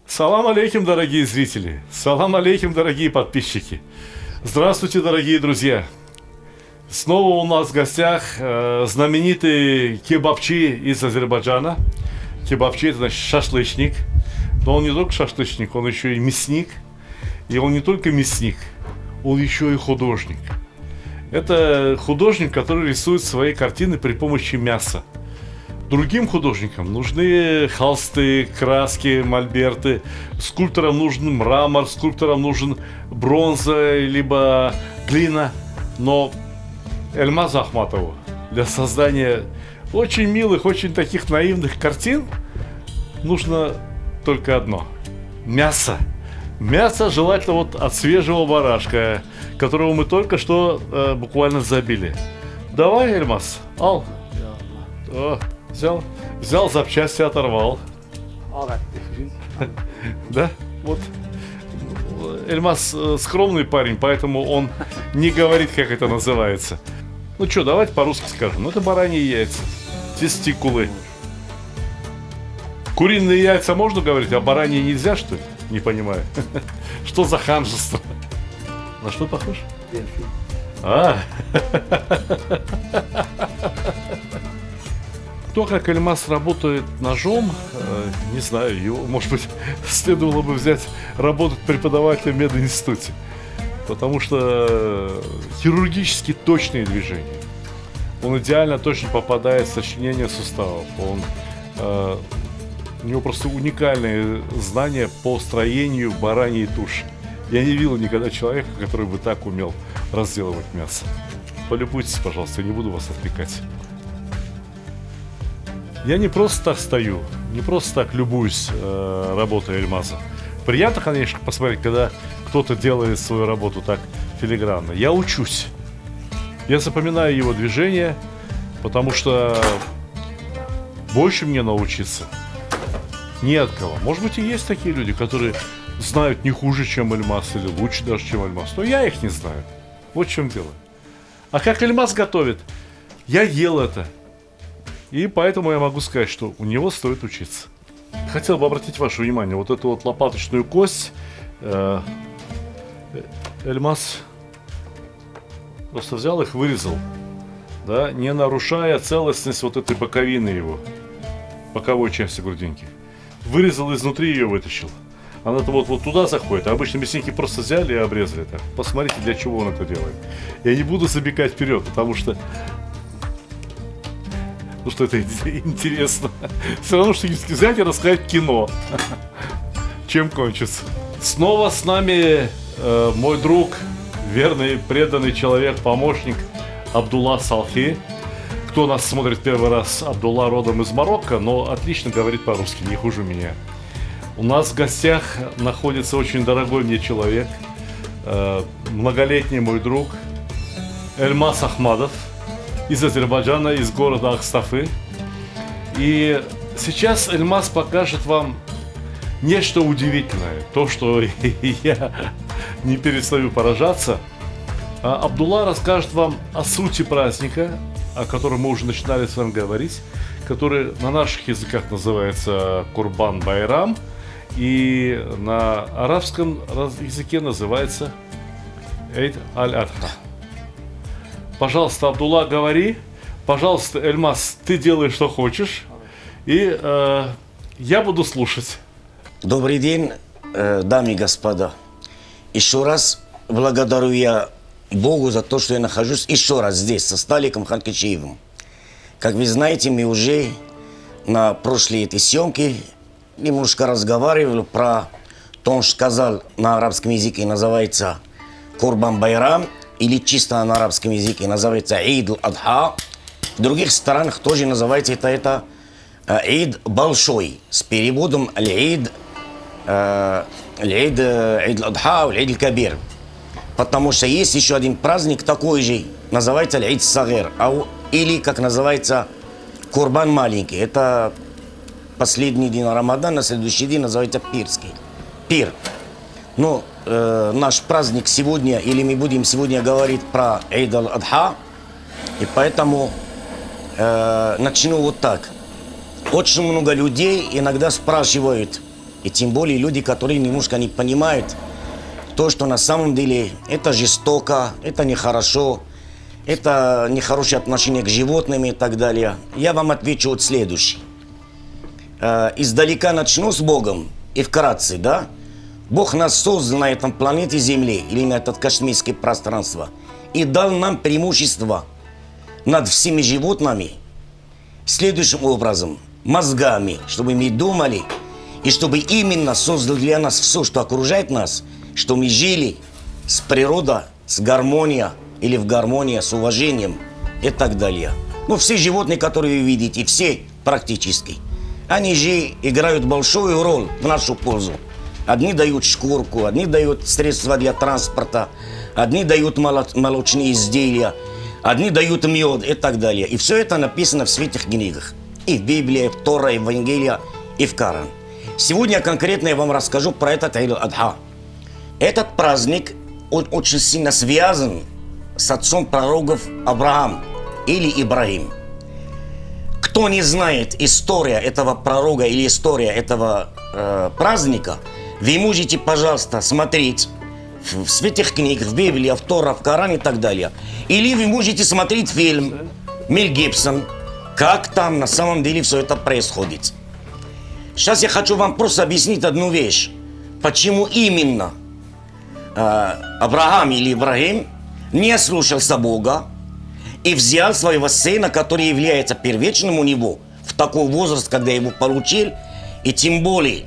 Салам алейкум, дорогие зрители! Салам алейкум, дорогие подписчики! Здравствуйте, дорогие друзья! Снова у нас в гостях знаменитый кебабчи из Азербайджана. Кебабчи — это значит шашлычник. Но он не только шашлычник, он еще и мясник. И он не только мясник, он еще и художник. Это художник, который рисует свои картины при помощи мяса. Другим художникам нужны холсты, краски, мольберты. Скульпторам нужен мрамор, скульпторам нужен бронза, либо глина. Но Эльмазу Ахматову для создания очень милых, очень таких наивных картин нужно только одно – мясо. Мясо желательно вот от свежего барашка, которого мы только что буквально забили. Давай, Эльмаз, ал. Взял запчасти, оторвал. Да, вот. Эльмаз скромный парень, поэтому он не говорит, как это называется. Ну что, давайте по-русски скажем. Ну, это бараньи яйца, тестикулы. Куриные яйца можно говорить, а бараньи нельзя, что ли? Не понимаю. Что за ханжество? На что похож? Дельфин. То, как Эльмаз работает ножом, не знаю, его, может быть, следовало бы взять работать преподавателем в мединституте. Потому что хирургически точные движения. Он идеально точно попадает в сочленение суставов. У него просто уникальные знания по строению бараньей туши. Я не видел никогда человека, который бы так умел разделывать мясо. Полюбуйтесь, пожалуйста, я не буду вас отвлекать. Я не просто так стою, не просто так любуюсь работой Эльмаза. Приятно, конечно, посмотреть, когда кто-то делает свою работу так филигранно. Я учусь. Я запоминаю его движения, потому что больше мне научиться не от кого. Может быть, и есть такие люди, которые знают не хуже, чем Эльмаз, или лучше даже, чем Эльмаз. Но я их не знаю. Вот в чем дело. А как Эльмаз готовит? Я ел это. И поэтому я могу сказать, что у него стоит учиться. Хотел бы обратить ваше внимание, вот эту вот лопаточную кость Эльмаз просто взял их, вырезал, да, не нарушая целостность вот этой боковины его, боковой части грудинки. Вырезал изнутри, ее вытащил. Она-то вот туда заходит, а обычно мясники просто взяли и обрезали так. Посмотрите, для чего он это делает. Я не буду забегать вперед, потому что это интересно. Все равно, что взять и рассказать кино. Чем кончится. Снова с нами мой друг, верный, преданный человек, помощник Абдулла Салхи. Кто нас смотрит первый раз, Абдулла родом из Марокко, но отлично говорит по-русски, не хуже меня. У нас в гостях находится очень дорогой мне человек, многолетний мой друг Эльмаз Ахматов из Азербайджана, из города Акстафы. И сейчас Эльмаз покажет вам нечто удивительное, то, что я не перестаю поражаться. Абдулла расскажет вам о сути праздника, о котором мы уже начинали с вами говорить, который на наших языках называется Курбан-Байрам, и на арабском языке называется Эйд аль-Адха. Пожалуйста, Абдулла, говори. Пожалуйста, Эльмаз, ты делай, что хочешь, и я буду слушать. Добрый день, дамы и господа. Еще раз благодарю я Богу за то, что я нахожусь еще раз здесь со Сталиком Ханкачиевым. Как вы знаете, мы уже на прошлой этой съемке немножко разговаривали про то, что сказал на арабском языке, называется Курбан-Байрам, или чисто на арабском языке называется Эйд аль-Адха. В других странах тоже называется это Эйд большой, с переводом Эйд аль-Адха, Эйд аль-Кабир. Потому что есть еще один праздник такой же, называется Эйд Сагир, или как называется Курбан маленький. Это последний день Рамадана, на следующий день называется пир. Но наш праздник сегодня, или мы будем сегодня говорить про Эйд аль-Адха, и поэтому начну вот так. Очень много людей иногда спрашивают, и тем более люди, которые немножко не понимают, то, что на самом деле это жестоко, это нехорошо, это нехорошее отношение к животным и так далее. Я вам отвечу вот следующее. Издалека начну с Богом и вкратце, да? Бог нас создал на этом планете Земли или на этот космическое пространство и дал нам преимущество над всеми животными следующим образом. Мозгами, чтобы мы думали и чтобы именно создал для нас все, что окружает нас, что мы жили с природой, с гармонией или в гармонии, с уважением и так далее. Ну, все животные, которые вы видите, все практически, они же играют большую роль в нашу пользу. Одни дают шкурку, одни дают средства для транспорта, одни дают молочные изделия, одни дают мед и так далее. И все это написано в святых книгах. И в Библии, и в Торе, и в Евангелии, и в Коране. Сегодня конкретно я вам расскажу про этот Аид-аль-Адха. Этот праздник, он очень сильно связан с отцом пророков Авраам или Ибрагим. Кто не знает история этого пророка или история этого праздника, вы можете, пожалуйста, смотреть в святых книгах, в Библии, в Торе, в Коране и так далее. Или вы можете смотреть фильм Мел Гибсон, как там на самом деле все это происходит. Сейчас я хочу вам просто объяснить одну вещь. Почему именно Авраам или Ибрагим не слушался Бога и взял своего сына, который является первичным у него, в такой возраст, когда его получил, и тем более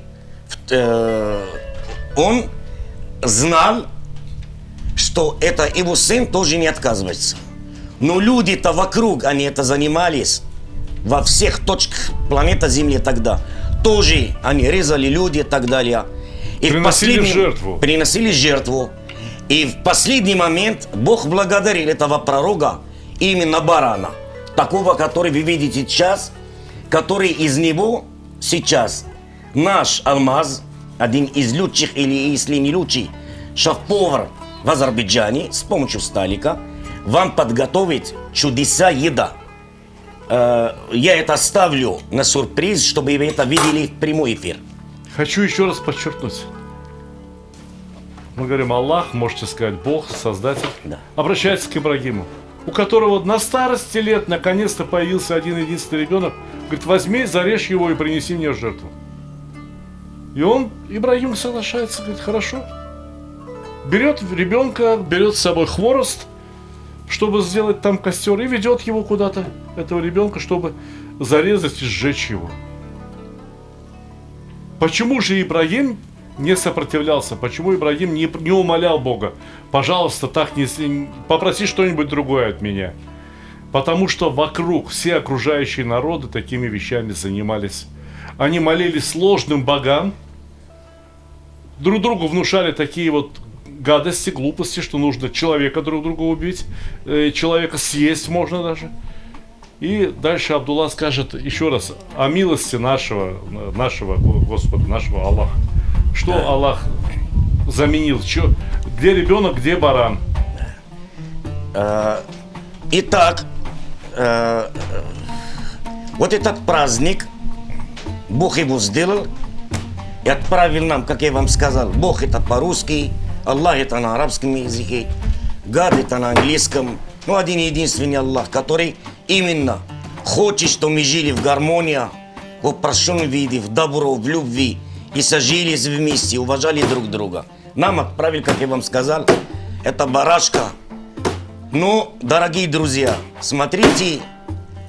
он знал, что это его сын тоже не отказывается. Но люди-то вокруг, они это занимались, во всех точках планеты Земли тогда. Тоже они резали люди и так далее. И приносили жертву. И в последний момент Бог благодарил этого пророка именно барана. Такого, который вы видите сейчас, который из него сейчас наш Алмаз, один из лучших или если не лучший шеф-повар в Азербайджане, с помощью Сталика, вам подготовить чудеса еда. Я это оставлю на сюрприз, чтобы вы это видели в прямой эфир. Хочу еще раз подчеркнуть. Мы говорим Аллах, можете сказать Бог, Создатель. Да. Обращается к Ибрагиму, у которого на старости лет наконец-то появился один единственный ребенок. Говорит, возьми, зарежь его и принеси мне в жертву. И он, Ибрагим, соглашается, говорит, хорошо. Берет ребенка, берет с собой хворост, чтобы сделать там костер, и ведет его куда-то, этого ребенка, чтобы зарезать и сжечь его. Почему же Ибрагим не сопротивлялся? Почему Ибрагим не умолял Бога? Пожалуйста, так не попроси что-нибудь другое от меня. Потому что вокруг все окружающие народы такими вещами занимались. Они молились сложным богам, друг другу внушали такие вот гадости, глупости, что нужно человека друг друга убить, человека съесть можно даже. И дальше Абдулла скажет еще раз о милости нашего Господа, нашего Аллаха. Что Аллах заменил? Где ребенок, где баран? Итак, вот этот праздник, Бог его сделал и отправил нам, как я вам сказал. Бог это по-русски, Аллах это на арабском языке, Гад это на английском. Ну, один единственный Аллах, который именно хочет, чтобы мы жили в гармонии, в упрощенном виде, в добро, в любви и сожились вместе, уважали друг друга. Нам отправили, как я вам сказал, это барашка. Но, дорогие друзья, смотрите,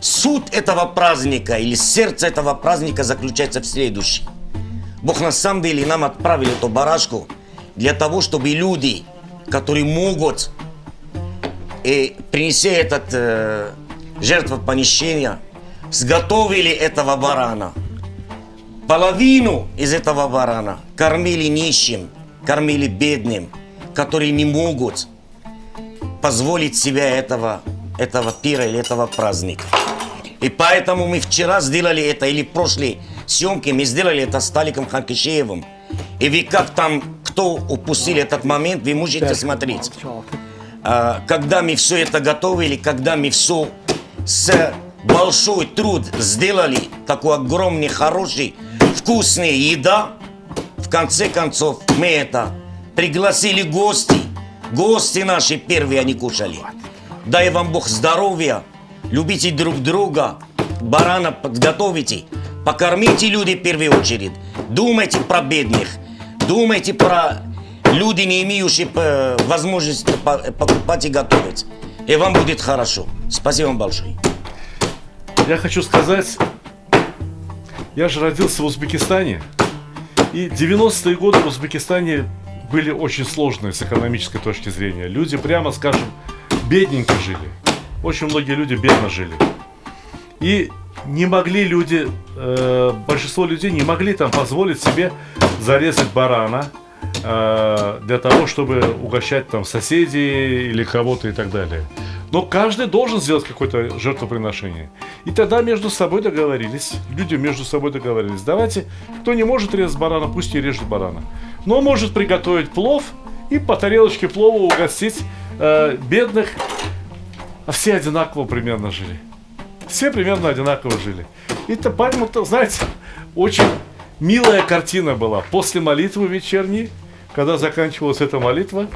суть этого праздника или сердце этого праздника заключается в следующем. Бог на самом деле нам отправил эту барашку для того, чтобы люди, которые могут, принеся этот жертвоприношение, сготовили этого барана. Половину из этого барана кормили нищим, кормили бедным, которые не могут позволить себе этого пира или этого праздника. И поэтому мы вчера сделали это, или в прошлой съемке мы сделали это с Таликом Ханкишеевым. И вы как там, кто упустили этот момент, вы можете смотреть. Когда мы все это готовили, когда мы все с большой труд сделали, такой огромный, хороший, вкусная еда. В конце концов, мы это пригласили гости. Гости наши первые они кушали. Дай вам Бог здоровья, любите друг друга, барана подготовите, покормите людей в первую очередь. Думайте про бедных, думайте про людей, не имеющих возможности покупать и готовить. И вам будет хорошо. Спасибо вам большое. Я хочу сказать, я же родился в Узбекистане, и 90-е годы в Узбекистане были очень сложные с экономической точки зрения. Люди, прямо скажем, бедненько жили. Очень многие люди бедно жили. И не могли люди, большинство людей не могли там позволить себе зарезать барана для того, чтобы угощать там соседей или кого-то и так далее. Но каждый должен сделать какое-то жертвоприношение. И тогда между собой договорились, люди между собой договорились, давайте, кто не может резать барана, пусть и режет барана. Но может приготовить плов и по тарелочке плова угостить бедных. А все одинаково примерно жили. Все примерно одинаково жили. И поэтому, знаете, очень милая картина была. После молитвы вечерней, когда заканчивалась эта молитва,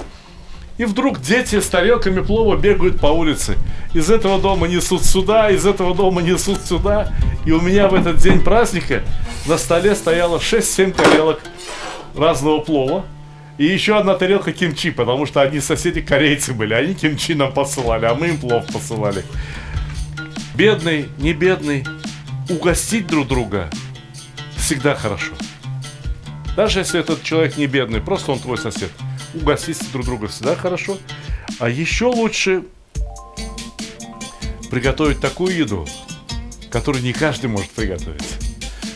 и вдруг дети с тарелками плова бегают по улице. Из этого дома несут сюда, из этого дома несут сюда. И у меня в этот день праздника на столе стояло 6-7 тарелок разного плова. И еще одна тарелка кимчи, потому что одни соседи корейцы были. Они кимчи нам посылали, а мы им плов посылали. Бедный, не бедный, угостить друг друга всегда хорошо. Даже если этот человек не бедный, просто он твой сосед. Угостить друг друга всегда хорошо. А еще лучше приготовить такую еду, которую не каждый может приготовить.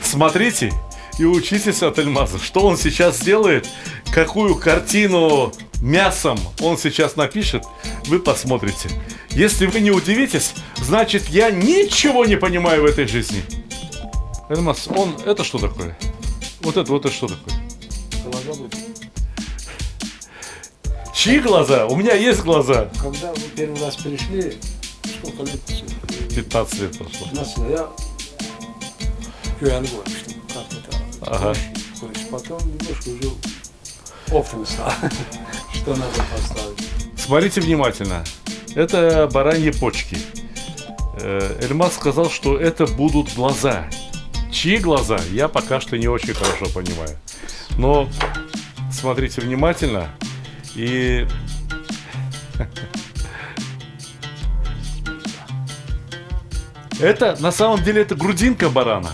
Смотрите и учитесь от Эльмаза, что он сейчас сделает, какую картину мясом он сейчас напишет, вы посмотрите. Если вы не удивитесь, значит, я ничего не понимаю в этой жизни. Эльмаз, это что такое? Вот это что такое? Глаза будут. Чьи глаза? У меня есть глаза. Когда вы первый раз пришли, сколько лет? 15 лет прошло. 15 лет. Я говорю, что как это. Ага. Потом немножко уже опытно стал, что надо поставить. Смотрите внимательно. Это бараньи почки. Эльмаз сказал, что это будут глаза. Чьи глаза, я пока что не очень хорошо понимаю. Но смотрите внимательно. И это на самом деле это грудинка барана.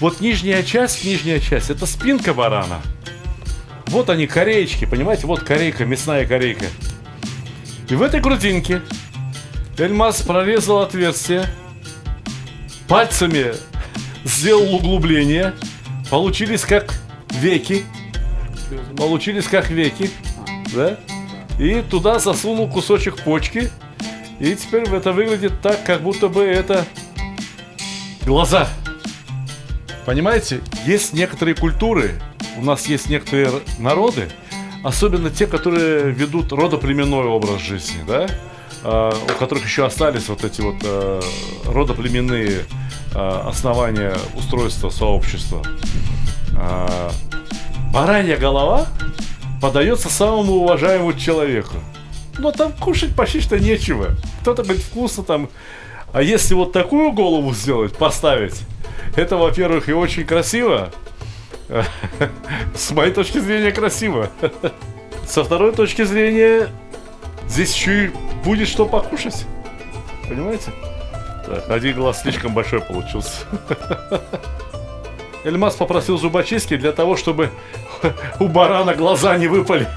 Вот нижняя часть, это спинка барана. Вот они, кореечки, понимаете? Вот корейка, мясная корейка. И в этой грудинке Эльмаз прорезал отверстие, пальцами сделал углубление, получились как веки, да? И туда засунул кусочек почки, и теперь это выглядит так, как будто бы это глаза. Понимаете, есть некоторые культуры, у нас есть некоторые народы, особенно те, которые ведут родоплеменной образ жизни, да? У которых еще остались вот эти вот родоплеменные основания устройства сообщества. Баранья голова подается самому уважаемому человеку. Но там кушать почти что нечего. Кто-то говорит, вкусно там. А если вот такую голову сделать, поставить, это, во-первых, и очень красиво. С моей точки зрения, красиво. Со второй точки зрения, здесь еще и будет что покушать. Понимаете? Так, один глаз слишком большой получился. Эльмаз попросил зубочистки для того, чтобы у барана глаза не выпали.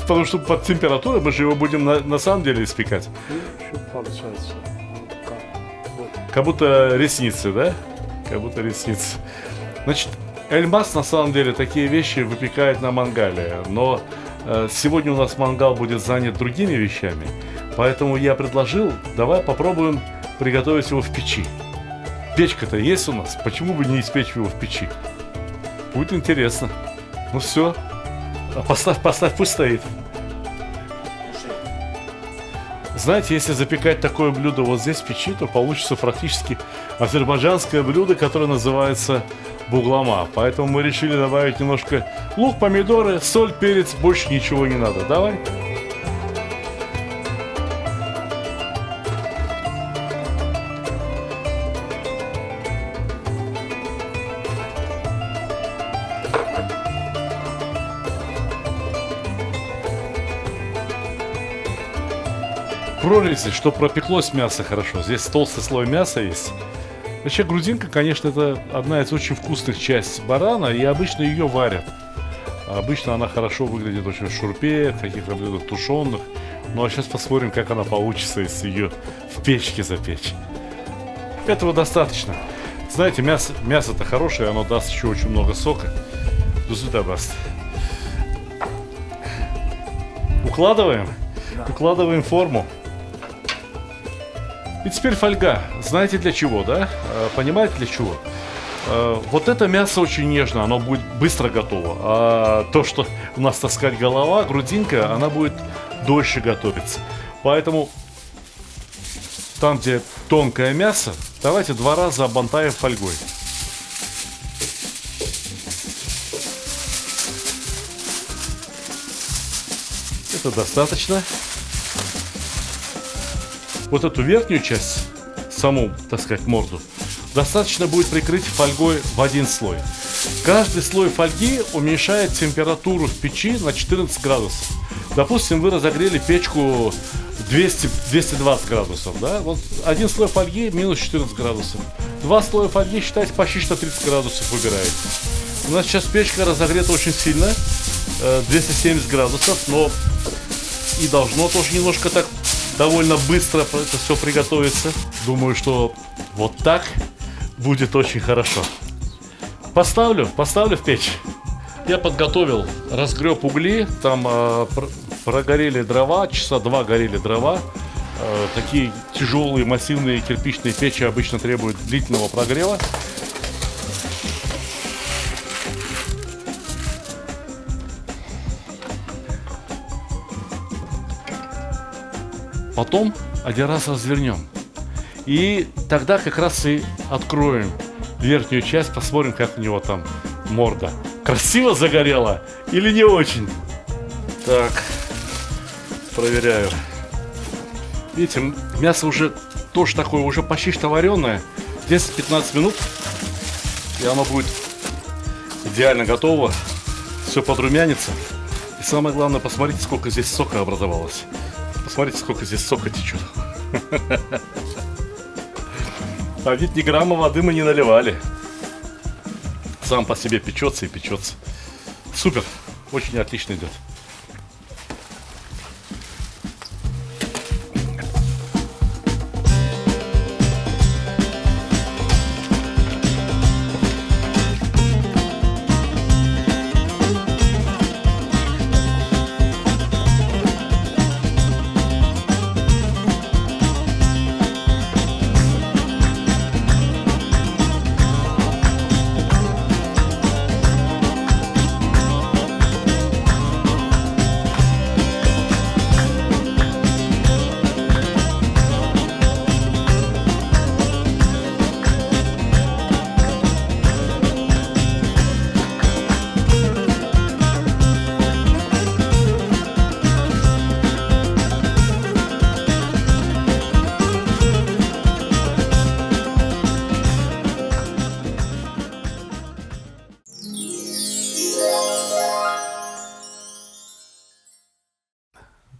Потому что под температурой мы же его будем на самом деле испекать. И что получается? Как будто ресницы, да? Как будто ресницы. Значит, Эльмаз на самом деле такие вещи выпекает на мангале. Но сегодня у нас мангал будет занят другими вещами. Поэтому я предложил, давай попробуем приготовить его в печи. Печка-то есть у нас, почему бы не испечь его в печи? Будет интересно. Ну все, поставь, пусть стоит. Знаете, если запекать такое блюдо вот здесь в печи, то получится практически азербайджанское блюдо, которое называется буглама. Поэтому мы решили добавить немножко лук, помидоры, соль, перец, больше ничего не надо. Давай. Прорези, чтобы пропеклось мясо хорошо. Здесь толстый слой мяса есть. Вообще грудинка, конечно, это одна из очень вкусных частей барана, и обычно ее варят. Обычно она хорошо выглядит очень в шурпе, в каких-то блюдах тушеных. Ну а сейчас посмотрим, как она получится, если ее в печке запечь. Этого достаточно. Знаете, мясо-то хорошее, оно даст еще очень много сока. Укладываем? Укладываем форму. И теперь фольга. Знаете для чего, да? Понимаете для чего? Вот это мясо очень нежно, оно будет быстро готово. А то, что у нас, так сказать, голова, грудинка, она будет дольше готовиться. Поэтому там, где тонкое мясо, давайте 2 раза обмотаем фольгой. Это достаточно. Вот эту верхнюю часть, саму, так сказать, морду, достаточно будет прикрыть фольгой в 1 слой. Каждый слой фольги уменьшает температуру в печи на 14 градусов. Допустим, вы разогрели печку 200-220 градусов, да? Вот 1 слой фольги минус 14 градусов. 2 слоя фольги, считайте, почти что 30 градусов выбираете. У нас сейчас печка разогрета очень сильно, 270 градусов, но и должно тоже немножко так довольно быстро это все приготовится. Думаю, что вот так будет очень хорошо. Поставлю в печь. Я подготовил, разгреб угли, там прогорели дрова, часа 2 горели дрова. Такие тяжелые массивные кирпичные печи обычно требуют длительного прогрева. Потом 1 раз развернем. И тогда как раз и откроем верхнюю часть, посмотрим, как у него там морда. Красиво загорела или не очень? Так, проверяю. Видите, мясо уже тоже такое, уже почти что вареное. 10-15 минут, и оно будет идеально готово. Все подрумянится. И самое главное, посмотрите, сколько здесь сока образовалось. Посмотрите, сколько здесь сока течет. А ведь ни грамма воды мы не наливали. Сам по себе печется и печется. Супер, очень отлично идет.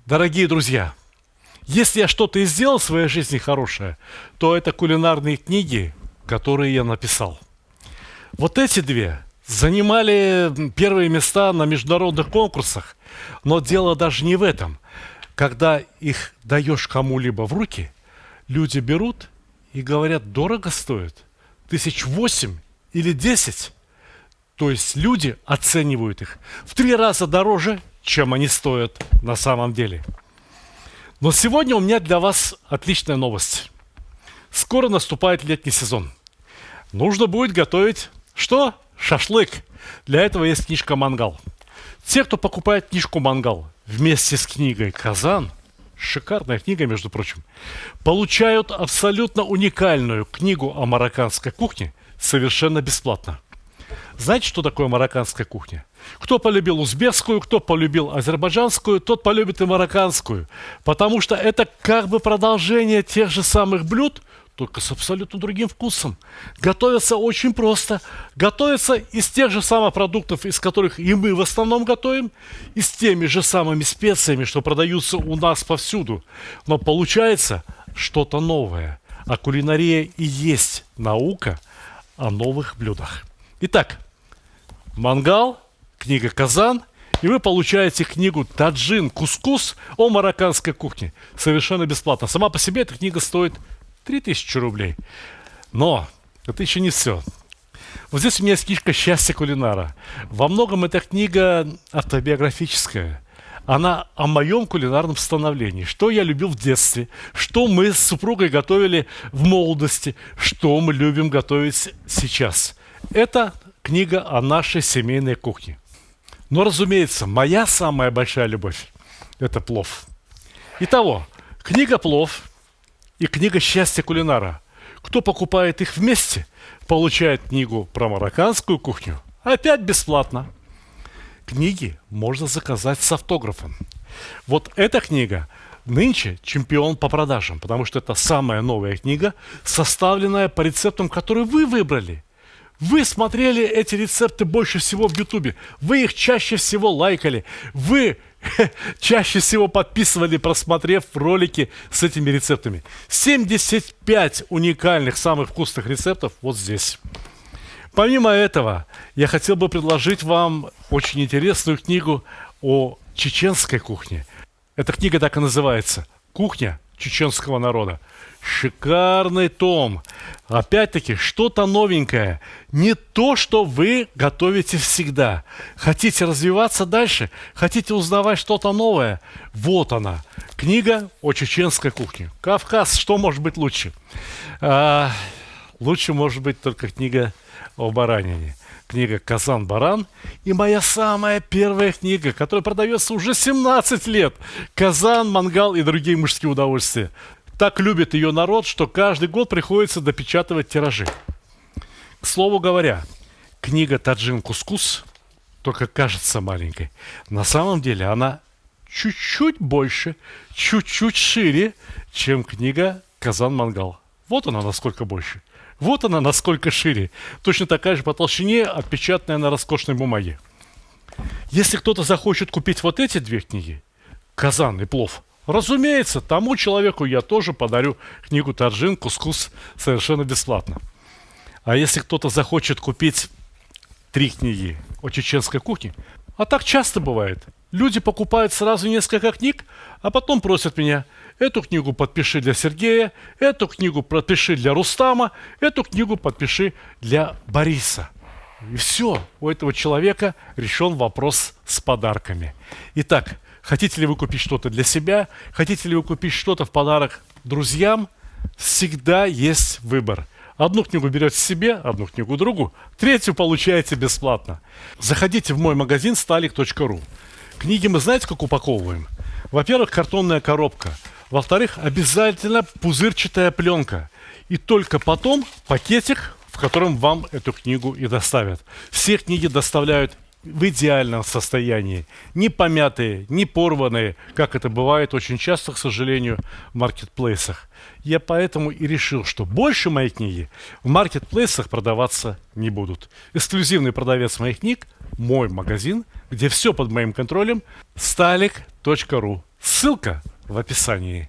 Дорогие друзья, если я что-то и сделал в своей жизни хорошее, то это кулинарные книги, которые я написал. Вот эти 2 занимали первые места на международных конкурсах, но дело даже не в этом. Когда их даешь кому-либо в руки, люди берут и говорят, дорого стоит, 1008 или 10. То есть люди оценивают их в 3 раза дороже, чем они стоят на самом деле. Но сегодня у меня для вас отличная новость. Скоро наступает летний сезон. Нужно будет готовить что? Шашлык. Для этого есть книжка «Мангал». Те, кто покупает книжку «Мангал» вместе с книгой «Казан», шикарная книга, между прочим, получают абсолютно уникальную книгу о марокканской кухне совершенно бесплатно. Знаете, что такое марокканская кухня? Кто полюбил узбекскую, кто полюбил азербайджанскую, тот полюбит и марокканскую. Потому что это как бы продолжение тех же самых блюд, только с абсолютно другим вкусом. Готовится очень просто. Готовится из тех же самых продуктов, из которых и мы в основном готовим, и с теми же самыми специями, что продаются у нас повсюду. Но получается что-то новое. А кулинария и есть наука о новых блюдах. Итак, мангал, книга «Казан», и вы получаете книгу «Таджин Кускус» о марокканской кухне. Совершенно бесплатно. Сама по себе эта книга стоит 3000 рублей. Но это еще не все. Вот здесь у меня есть книжка «Счастье кулинара». Во многом эта книга автобиографическая. Она о моем кулинарном становлении. Что я любил в детстве, что мы с супругой готовили в молодости, что мы любим готовить сейчас. Это книга о нашей семейной кухне. Но, разумеется, моя самая большая любовь – это плов. Итого, книга «Плов» и книга «Счастье кулинара». Кто покупает их вместе, получает книгу про марокканскую кухню опять бесплатно. Книги можно заказать с автографом. Вот эта книга нынче чемпион по продажам, потому что это самая новая книга, составленная по рецептам, которые вы выбрали. Вы смотрели эти рецепты больше всего в Ютубе. Вы их чаще всего лайкали. Вы чаще всего подписывали, просмотрев ролики с этими рецептами. 75 уникальных, самых вкусных рецептов вот здесь. Помимо этого, я хотел бы предложить вам очень интересную книгу о чеченской кухне. Эта книга так и называется «Кухня чеченского народа». Шикарный том. Опять-таки, что-то новенькое. Не то, что вы готовите всегда. Хотите развиваться дальше? Хотите узнавать что-то новое? Вот она. Книга о чеченской кухне. Кавказ, что может быть лучше? Лучше может быть только книга о баранине. Книга «Казан-баран» и моя самая первая книга, которая продается уже 17 лет. «Казан, мангал и другие мужские удовольствия». Так любит ее народ, что каждый год приходится допечатывать тиражи. К слову говоря, книга «Таджин Кускус» только кажется маленькой. На самом деле она чуть-чуть больше, чуть-чуть шире, чем книга «Казан-мангал». Вот она насколько больше. Вот она насколько шире. Точно такая же по толщине, отпечатанная на роскошной бумаге. Если кто-то захочет купить вот эти две книги, «Казан» и «Плов», разумеется, тому человеку я тоже подарю книгу «Таджин Кускус» совершенно бесплатно. А если кто-то захочет купить 3 книги о чеченской кухне, а так часто бывает, люди покупают сразу несколько книг, а потом просят меня: эту книгу подпиши для Сергея, эту книгу подпиши для Рустама, эту книгу подпиши для Бориса. И все, у этого человека решен вопрос с подарками. Итак, хотите ли вы купить что-то для себя, хотите ли вы купить что-то в подарок друзьям, всегда есть выбор. Одну книгу берете себе, одну книгу другу, третью получаете бесплатно. Заходите в мой магазин stalik.ru. Книги мы знаете, как упаковываем? Во-первых, картонная коробка. Во-вторых, обязательно пузырчатая пленка. И только потом пакетик, в котором вам эту книгу и доставят. Все книги доставляют в идеальном состоянии. Не помятые, не порванные, как это бывает очень часто, к сожалению, в маркетплейсах. Я поэтому и решил, что больше мои книги в маркетплейсах продаваться не будут. Эксклюзивный продавец моих книг – мой магазин, где все под моим контролем – stalik.ru. Ссылка в описании.